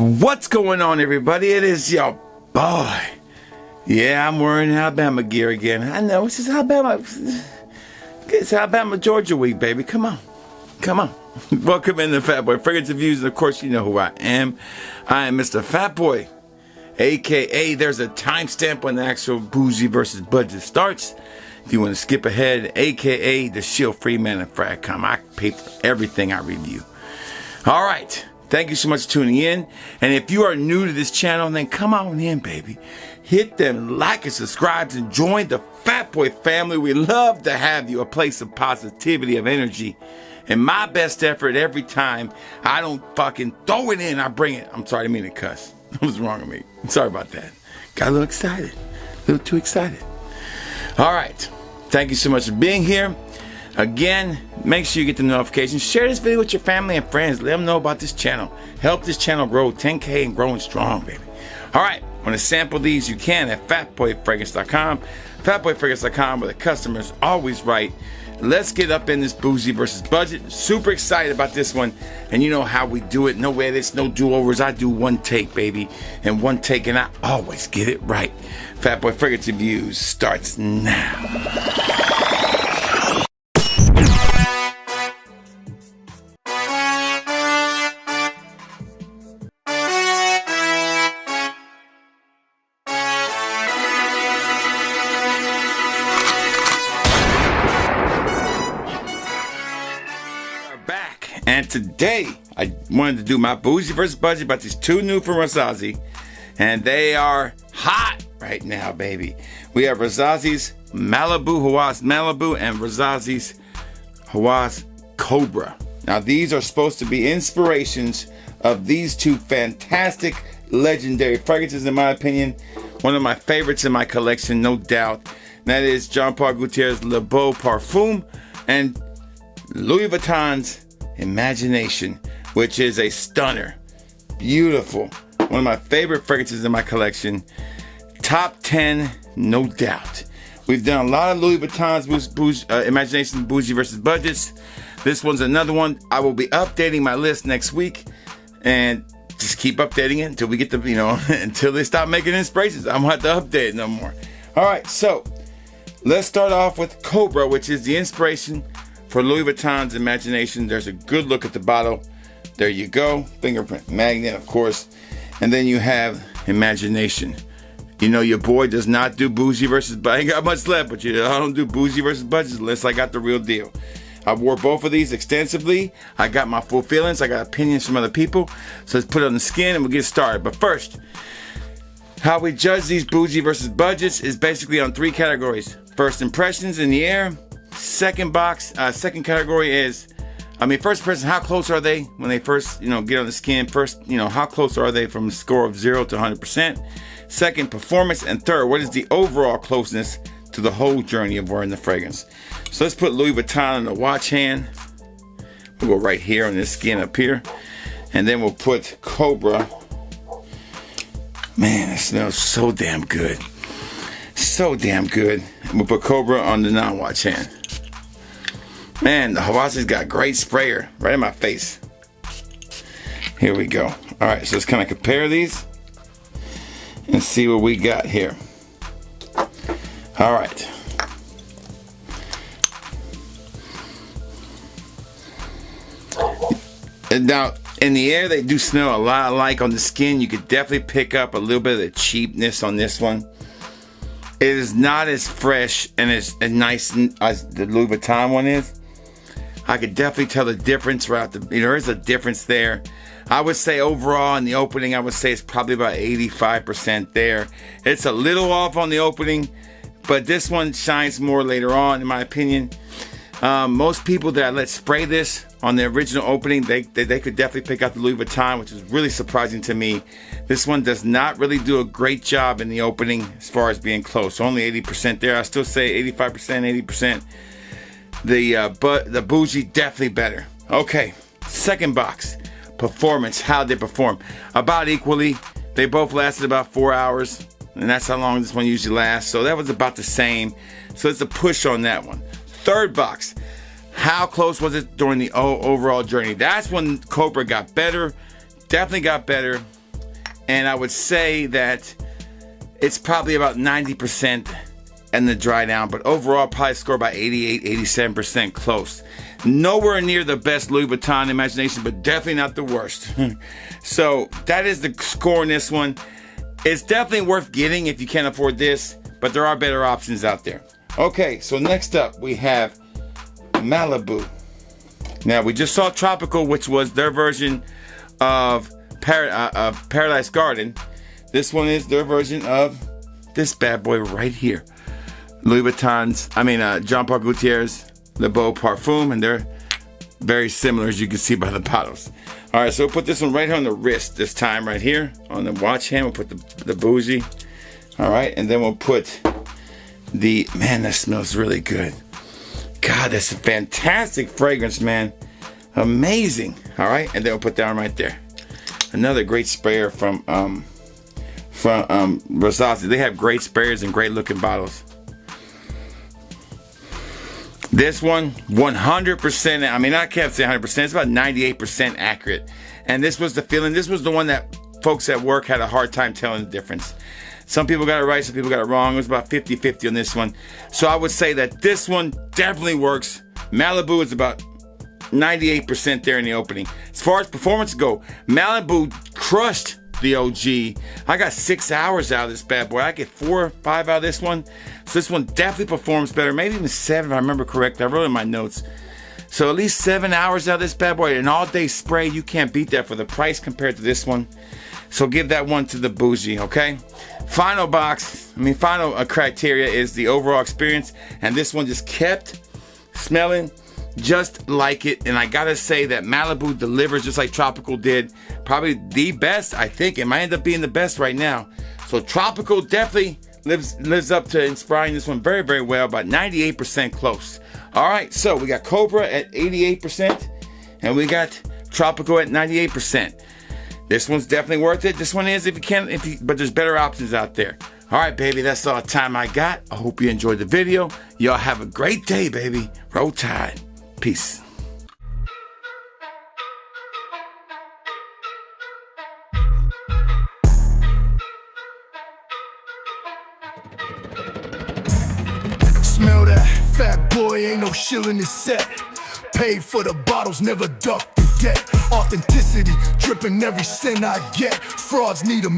What's going on, everybody? It is your boy. Yeah, I'm wearing Alabama gear again. I know, it's just Alabama. It's Alabama, Georgia week, baby. Come on. Come on. Welcome in the Fat Boy Fragrance Reviews. And of course, you know who I am. I am Mr. Fat Boy, a.k.a. there's a timestamp when the actual bougie versus budget starts. If you want to skip ahead, a.k.a. the Shield Free Man and Frags. I pay for everything I review. All right. Thank you so much for tuning in. And if you are new to this channel, then come on in, baby. Hit them like and subscribe and join the Fat Boy family. We love to have you, a place of positivity, of energy. And my best effort every time, I don't fucking throw it in, I bring it. I'm sorry, I didn't mean to cuss. That was wrong with me. I'm sorry about that. Got a little excited. A little too excited. All right. Thank you so much for being here. Again, make sure you get the notifications. Share this video with your family and friends. Let them know about this channel. Help this channel grow 10K and growing strong, baby. All right, want to sample these? You can at fatboyfragrance.com. Fatboyfragrance.com, where the customer's always right. Let's get up in this bougie versus budget. Super excited about this one. And you know how we do it. No edits, no do-overs. I do one take, baby. And one take, and I always get it right. Fat Boy Fragrance Reviews starts now. And today, I wanted to do my bougie versus budget about these two new from Rasasi. And they are hot right now, baby. We have Rasasi's Malibu, Hawass Malibu, and Rasasi's Hawass Kobra. Now, these are supposed to be inspirations of these two fantastic, legendary fragrances, in my opinion. One of my favorites in my collection, no doubt. And that is Jean Paul Gaultier's Le Beau Parfum and Louis Vuitton's Imagination, which is a stunner. Beautiful. One of my favorite fragrances in my collection. Top 10, no doubt. We've done a lot of Louis Vuitton's Imagination bougie versus budgets. This one's another one. I will be updating my list next week, and just keep updating it until we get the, until they stop making inspirations. I won't have to update it no more. All right, so let's start off with Kobra, which is the inspiration for Louis Vuitton's Imagination. There's a good look at the bottle. There you go. Fingerprint magnet, of course. And then you have Imagination. You know, your boy does not do bougie versus budget. I ain't got much left, but I don't do bougie versus budget unless I got the real deal. I wore both of these extensively. I got my full feelings. I got opinions from other people. So let's put it on the skin and we'll get started. But first, how we judge these bougie versus budgets is basically on three categories. First impressions in the air. Second category is, first person, how close are they when they first, get on the skin? First, how close are they from a score of 0 to 100%? Second, performance. And third, what is the overall closeness to the whole journey of wearing the fragrance? So let's put Louis Vuitton on the watch hand. We'll go right here on this skin up here. And then we'll put Kobra. Man, it smells so damn good. So damn good. We'll put Kobra on the non-watch hand. Man, the Hawassi's got great sprayer right in my face. Here we go. All right, so let's kind of compare these and see what we got here. All right. And now, in the air, they do smell a lot alike. On the skin, you could definitely pick up a little bit of the cheapness on this one. It is not as fresh and as nice as the Louis Vuitton one is. I could definitely tell the difference throughout there is a difference there. I would say overall in the opening, I would say it's probably about 85% there. It's a little off on the opening, but this one shines more later on, in my opinion. Most people that I let spray this on the original opening, they could definitely pick out the Louis Vuitton, which is really surprising to me. This one does not really do a great job in the opening as far as being close. Only 80% there. I still say 85%, 80%. The bougie definitely better. Okay, second box. Performance. How they perform? About equally. They both lasted about 4 hours, and that's how long this one usually lasts. So that was about the same. So it's a push on that one. Third box. How close was it during the overall journey? That's when Kobra got better. Definitely got better. and I would say that it's probably about 90% in the dry down, but overall probably score about 88, 87% close. Nowhere near the best Louis Vuitton imagination, but definitely not the worst. So that is the score in this one. It's definitely worth getting if you can't afford this, but there are better options out there. Okay, so next up we have Malibu. Now we just saw Tropical, which was their version of Paradise Garden. This one is their version of this bad boy right here. Louis Vuitton's, Jean Paul Gaultier's Le Beau Parfum, and they're very similar as you can see by the bottles. All right, so we'll put this one right here on the wrist this time, right here on the watch hand. We'll put the bougie. All right, and then we'll put man, that smells really good. God, that's a fantastic fragrance, man. Amazing. All right, and then we'll put that one right there. Another great sprayer from Rasasi. They have great sprayers and great looking bottles. This one, 100%, I can't say 100%, it's about 98% accurate. And this was the feeling, this was the one that folks at work had a hard time telling the difference. Some people got it right, some people got it wrong. It was about 50-50 on this one. So I would say that this one definitely works. Malibu is about 98% there in the opening. As far as performance go, Malibu crushed the OG. I got 6 hours out of this bad boy. I get 4 or 5 out of this one. So this one definitely performs better. Maybe even 7 if I remember correct. I wrote in my notes. So at least 7 hours out of this bad boy. An all-day spray, you can't beat that for the price compared to this one. So give that one to the bougie, okay? Final criteria is the overall experience. And this one just kept smelling just like it. And I gotta say that Malibu delivers just like Tropical did. Probably the best, I think. It might end up being the best right now. So Tropical definitely lives up to inspiring this one very, very well. About 98% close. All right, so we got Kobra at 88%. And we got Tropical at 98%. This one's definitely worth it. This one is but there's better options out there. All right, baby, that's all the time I got. I hope you enjoyed the video. Y'all have a great day, baby. Roll Tide. Peace. Smell that fat boy, ain't no shilling his set. Paid for the bottles, never duck the debt. Authenticity, dripping every cent I get. Frauds need a